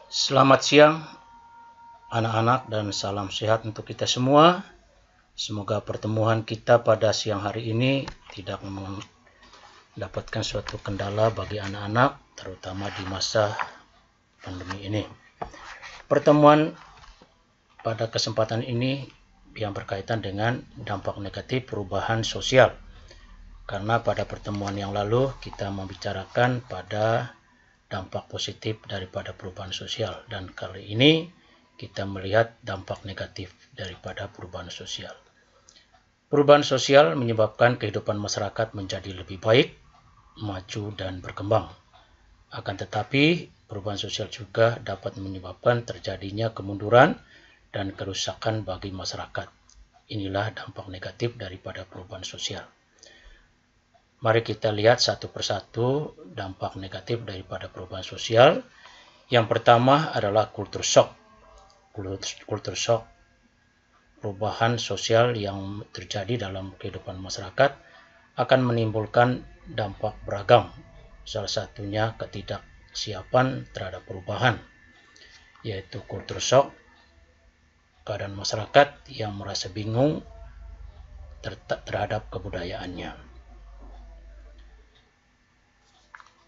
Selamat siang anak-anak dan salam sehat untuk kita semua. Semoga pertemuan kita pada siang hari ini tidak mendapatkan suatu kendala bagi anak-anak, terutama di masa pandemi ini. Pertemuan pada kesempatan ini yang berkaitan dengan dampak negatif perubahan sosial. Karena pada pertemuan yang lalu kita membicarakan pada dampak positif daripada perubahan sosial, dan kali ini kita melihat dampak negatif daripada perubahan sosial. Perubahan sosial menyebabkan kehidupan masyarakat menjadi lebih baik, maju dan berkembang. Akan tetapi, perubahan sosial juga dapat menyebabkan terjadinya kemunduran dan kerusakan bagi masyarakat. Inilah dampak negatif daripada perubahan sosial. Mari kita lihat satu persatu dampak negatif daripada perubahan sosial. Yang pertama adalah culture shock. Culture shock, perubahan sosial yang terjadi dalam kehidupan masyarakat akan menimbulkan dampak beragam. Salah satunya ketidaksiapan terhadap perubahan, yaitu culture shock, keadaan masyarakat yang merasa bingung terhadap kebudayaannya.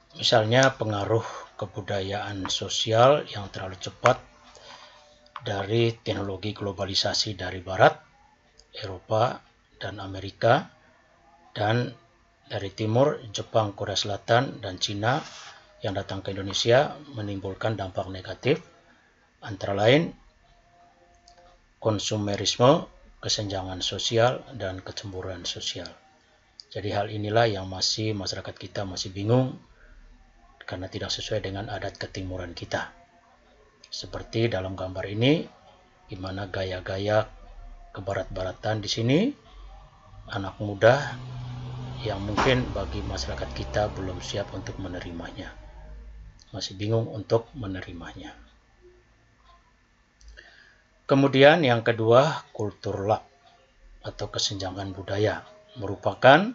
Misalnya pengaruh kebudayaan sosial yang terlalu cepat dari teknologi globalisasi dari Barat, Eropa, dan Amerika, dan dari Timur, Jepang, Korea Selatan, dan Cina yang datang ke Indonesia menimbulkan dampak negatif, antara lain konsumerisme, kesenjangan sosial, dan kecemburuan sosial. Jadi hal inilah yang masyarakat kita masih bingung karena tidak sesuai dengan adat ketimuran kita. Seperti dalam gambar ini, di mana gaya-gaya kebarat-baratan di sini, anak muda yang mungkin bagi masyarakat kita belum siap untuk menerimanya. Masih bingung untuk menerimanya. Kemudian yang kedua, kultur lap atau kesenjangan budaya, merupakan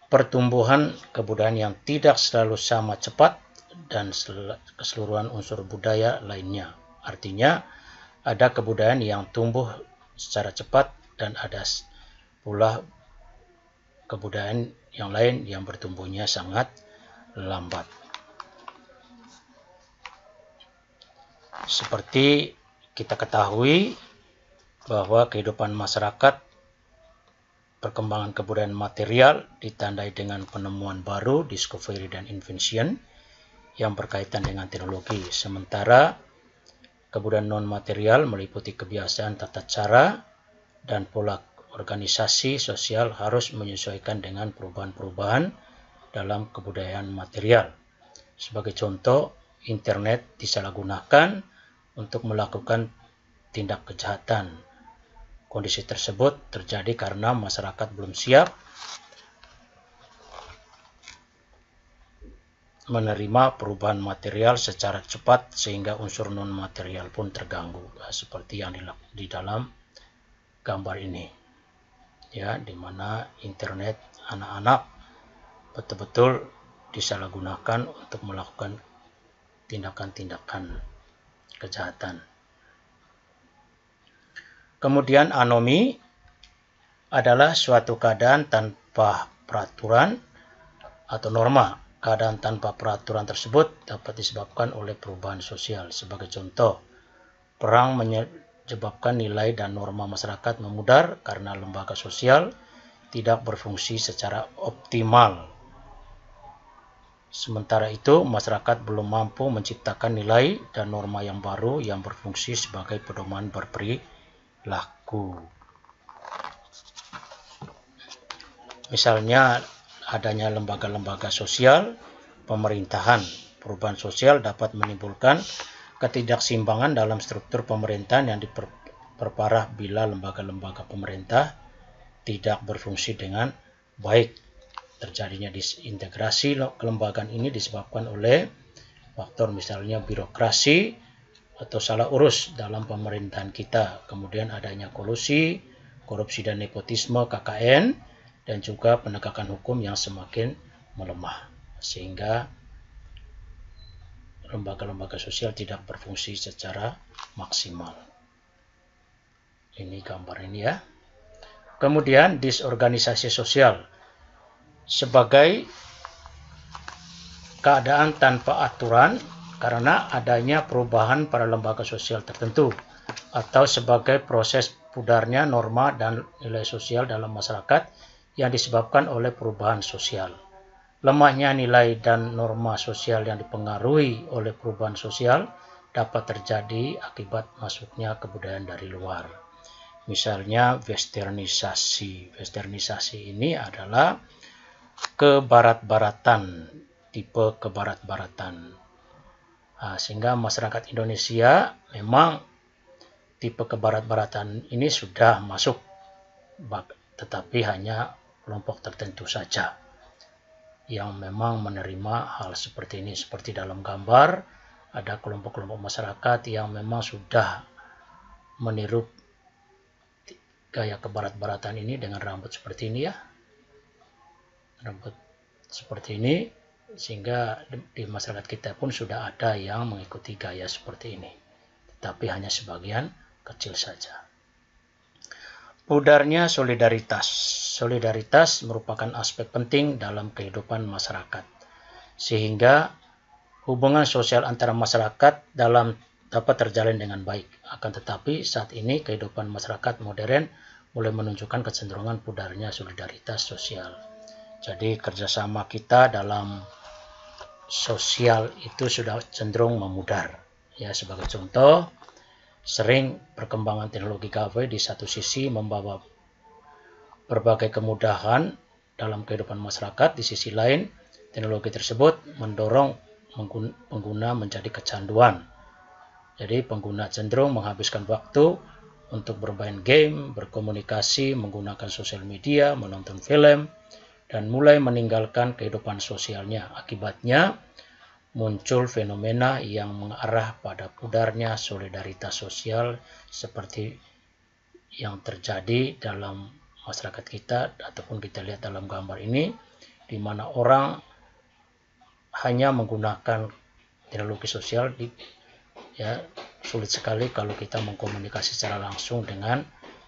pertumbuhan kebudayaan yang tidak selalu sama cepat dan keseluruhan unsur budaya lainnya. Artinya, ada kebudayaan yang tumbuh secara cepat dan ada pula kebudayaan yang lain yang bertumbuhnya sangat lambat. Seperti kita ketahui bahwa kehidupan masyarakat, perkembangan kebudayaan material ditandai dengan penemuan baru, discovery dan invention yang berkaitan dengan teknologi. Sementara kebudayaan non-material meliputi kebiasaan, tata cara, dan pola organisasi sosial harus menyesuaikan dengan perubahan-perubahan dalam kebudayaan material. Sebagai contoh, internet disalahgunakan untuk melakukan tindak kejahatan. Kondisi tersebut terjadi karena masyarakat belum siap menerima perubahan material secara cepat sehingga unsur non-material pun terganggu, seperti yang di dalam gambar ini. Ya, di mana internet anak-anak betul-betul disalahgunakan untuk melakukan tindakan-tindakan kejahatan. Kemudian anomi adalah suatu keadaan tanpa peraturan atau norma. Keadaan tanpa peraturan tersebut dapat disebabkan oleh perubahan sosial. Sebagai contoh, perang menyebabkan nilai dan norma masyarakat memudar karena lembaga sosial tidak berfungsi secara optimal. Sementara itu, masyarakat belum mampu menciptakan nilai dan norma yang baru yang berfungsi sebagai pedoman berperilaku. Misalnya adanya lembaga-lembaga sosial, pemerintahan. Perubahan sosial dapat menimbulkan ketidakseimbangan dalam struktur pemerintahan yang diperparah bila lembaga-lembaga pemerintah tidak berfungsi dengan baik. Terjadinya disintegrasi kelembagaan ini disebabkan oleh faktor misalnya birokrasi atau salah urus dalam pemerintahan kita. Kemudian adanya kolusi, korupsi dan nepotisme KKN, dan juga penegakan hukum yang semakin melemah. Sehingga lembaga-lembaga sosial tidak berfungsi secara maksimal. Ini gambar ini ya. Kemudian disorganisasi sosial sebagai keadaan tanpa aturan karena adanya perubahan pada lembaga sosial tertentu atau sebagai proses pudarnya norma dan nilai sosial dalam masyarakat yang disebabkan oleh perubahan sosial. Lemahnya nilai dan norma sosial yang dipengaruhi oleh perubahan sosial dapat terjadi akibat masuknya kebudayaan dari luar. Misalnya westernisasi. Westernisasi ini adalah kebarat-baratan, tipe kebarat-baratan. Sehingga masyarakat Indonesia memang tipe kebarat-baratan ini sudah masuk, tetapi hanya kelompok tertentu saja yang memang menerima hal seperti ini. Seperti dalam gambar, ada kelompok-kelompok masyarakat yang memang sudah meniru gaya kebarat-baratan ini dengan rambut seperti ini ya. Rambut seperti ini, sehingga di masyarakat kita pun sudah ada yang mengikuti gaya seperti ini. Tetapi hanya sebagian kecil saja. Pudarnya solidaritas. Solidaritas merupakan aspek penting dalam kehidupan masyarakat. Sehingga hubungan sosial antara masyarakat dapat terjalin dengan baik. Akan tetapi saat ini kehidupan masyarakat modern mulai menunjukkan kecenderungan pudarnya solidaritas sosial. Jadi kerjasama kita dalam sosial itu sudah cenderung memudar. Ya, sebagai contoh, sering perkembangan teknologi KW di satu sisi membawa berbagai kemudahan dalam kehidupan masyarakat, di sisi lain teknologi tersebut mendorong pengguna menjadi kecanduan. Jadi pengguna cenderung menghabiskan waktu untuk bermain game, berkomunikasi, menggunakan sosial media, menonton film, dan mulai meninggalkan kehidupan sosialnya. Akibatnya muncul fenomena yang mengarah pada pudarnya solidaritas sosial seperti yang terjadi dalam masyarakat kita ataupun kita lihat dalam gambar ini, di mana orang hanya menggunakan teknologi sosial. Sulit sekali kalau kita mengkomunikasi secara langsung dengan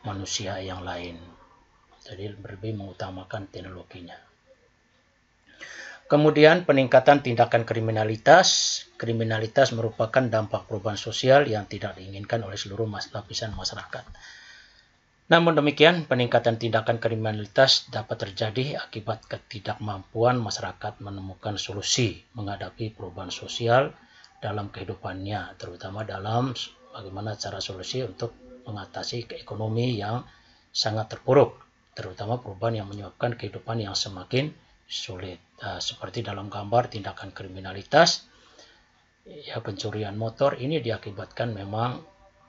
manusia yang lain. Jadi lebih mengutamakan teknologinya. Kemudian peningkatan tindakan kriminalitas. Kriminalitas merupakan dampak perubahan sosial yang tidak diinginkan oleh seluruh lapisan masyarakat. Namun demikian, peningkatan tindakan kriminalitas dapat terjadi akibat ketidakmampuan masyarakat menemukan solusi menghadapi perubahan sosial dalam kehidupannya, terutama dalam bagaimana cara solusi untuk mengatasi ekonomi yang sangat terpuruk, terutama perubahan yang menyebabkan kehidupan yang semakin sulit. Seperti dalam gambar tindakan kriminalitas, ya pencurian motor ini diakibatkan memang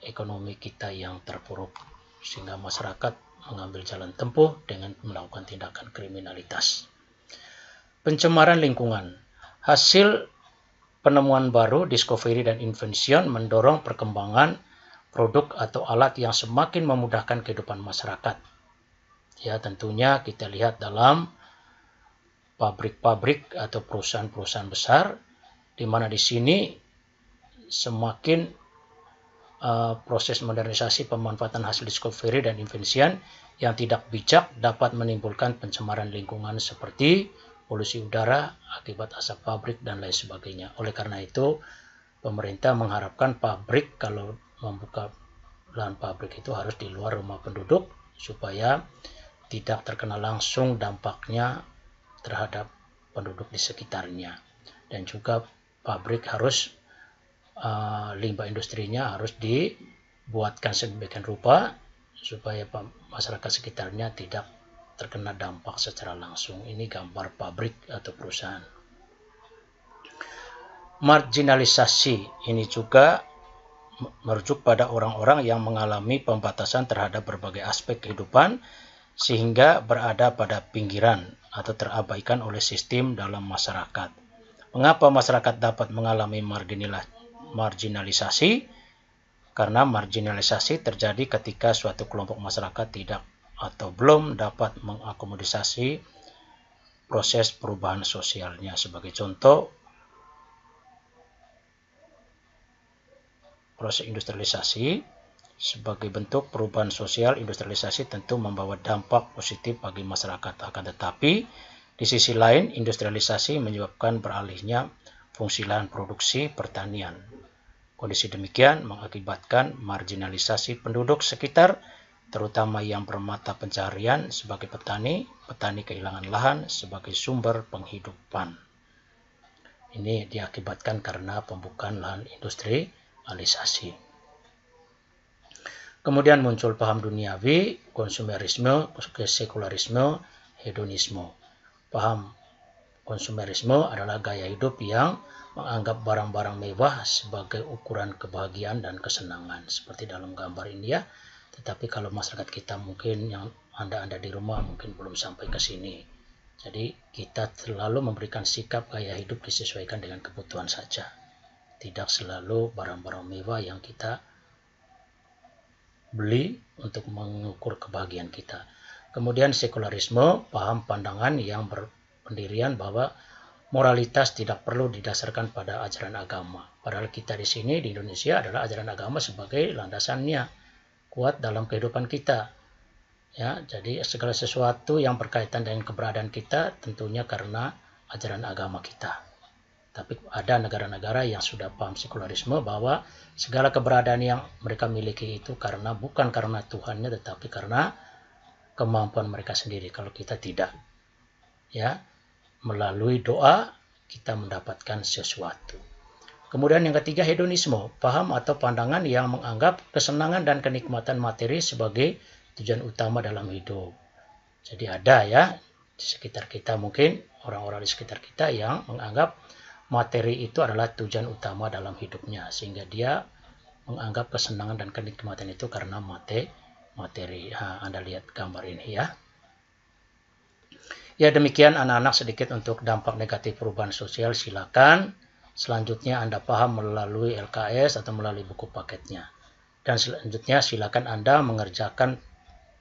ekonomi kita yang terpuruk, sehingga masyarakat mengambil jalan tempuh dengan melakukan tindakan kriminalitas. Pencemaran lingkungan. Hasil penemuan baru, discovery dan invention mendorong perkembangan produk atau alat yang semakin memudahkan kehidupan masyarakat. Ya, tentunya kita lihat dalam pabrik-pabrik atau perusahaan-perusahaan besar, di mana di sini semakin proses modernisasi pemanfaatan hasil discovery dan invention yang tidak bijak dapat menimbulkan pencemaran lingkungan seperti polusi udara akibat asap pabrik dan lain sebagainya. Oleh karena itu, pemerintah mengharapkan pabrik kalau membuka lahan pabrik itu harus di luar rumah penduduk supaya tidak terkena langsung dampaknya terhadap penduduk di sekitarnya. Dan juga pabrik harus limbah industrinya harus dibuatkan sedemikian rupa supaya masyarakat sekitarnya tidak terkena dampak secara langsung. Ini gambar pabrik atau perusahaan. Marginalisasi ini juga merujuk pada orang-orang yang mengalami pembatasan terhadap berbagai aspek kehidupan sehingga berada pada pinggiran atau terabaikan oleh sistem dalam masyarakat. Mengapa masyarakat dapat mengalami marginalisasi? Karena marginalisasi terjadi ketika suatu kelompok masyarakat tidak atau belum dapat mengakomodasi proses perubahan sosialnya. Sebagai contoh, proses industrialisasi. Sebagai bentuk perubahan sosial, industrialisasi tentu membawa dampak positif bagi masyarakat. Akan tetapi, di sisi lain, industrialisasi menyebabkan beralihnya fungsi lahan produksi pertanian. Kondisi demikian mengakibatkan marginalisasi penduduk sekitar, terutama yang bermata pencaharian sebagai petani. Petani kehilangan lahan sebagai sumber penghidupan. Ini diakibatkan karena pembukaan lahan industrialisasi. Kemudian muncul paham duniawi, konsumerisme, sekularisme, hedonisme. Paham konsumerisme adalah gaya hidup yang menganggap barang-barang mewah sebagai ukuran kebahagiaan dan kesenangan. Seperti dalam gambar ini ya. Tetapi kalau masyarakat kita mungkin yang Anda di rumah mungkin belum sampai ke sini. Jadi kita selalu memberikan sikap gaya hidup disesuaikan dengan kebutuhan saja. Tidak selalu barang-barang mewah yang kita beli untuk mengukur kebahagiaan kita. Kemudian sekularisme, paham pandangan yang berpendirian bahwa moralitas tidak perlu didasarkan pada ajaran agama. Padahal kita di sini di Indonesia adalah ajaran agama sebagai landasannya kuat dalam kehidupan kita. Ya, jadi segala sesuatu yang berkaitan dengan keberadaan kita tentunya karena ajaran agama kita. Tapi ada negara-negara yang sudah paham sekularisme bahwa segala keberadaan yang mereka miliki itu bukan karena Tuhannya, tetapi karena kemampuan mereka sendiri. Kalau kita tidak, ya, melalui doa kita mendapatkan sesuatu. Kemudian yang ketiga, hedonisme, paham atau pandangan yang menganggap kesenangan dan kenikmatan materi sebagai tujuan utama dalam hidup. Jadi ada ya di sekitar kita mungkin orang-orang di sekitar kita yang menganggap materi itu adalah tujuan utama dalam hidupnya, sehingga dia menganggap kesenangan dan kenikmatan itu karena materi. Anda lihat gambar ini ya. Ya, demikian anak-anak sedikit untuk dampak negatif perubahan sosial. Silakan selanjutnya Anda paham melalui LKS atau melalui buku paketnya. Dan selanjutnya silakan Anda mengerjakan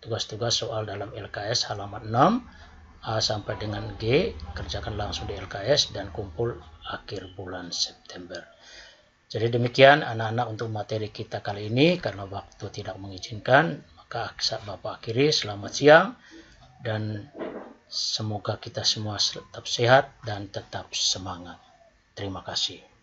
tugas-tugas soal dalam LKS halaman 6 A sampai dengan G, kerjakan langsung di LKS dan kumpul akhir bulan September. Jadi demikian anak-anak untuk materi kita kali ini. Karena waktu tidak mengizinkan, maka Bapak akhiri. Selamat siang dan semoga kita semua tetap sehat dan tetap semangat. Terima kasih.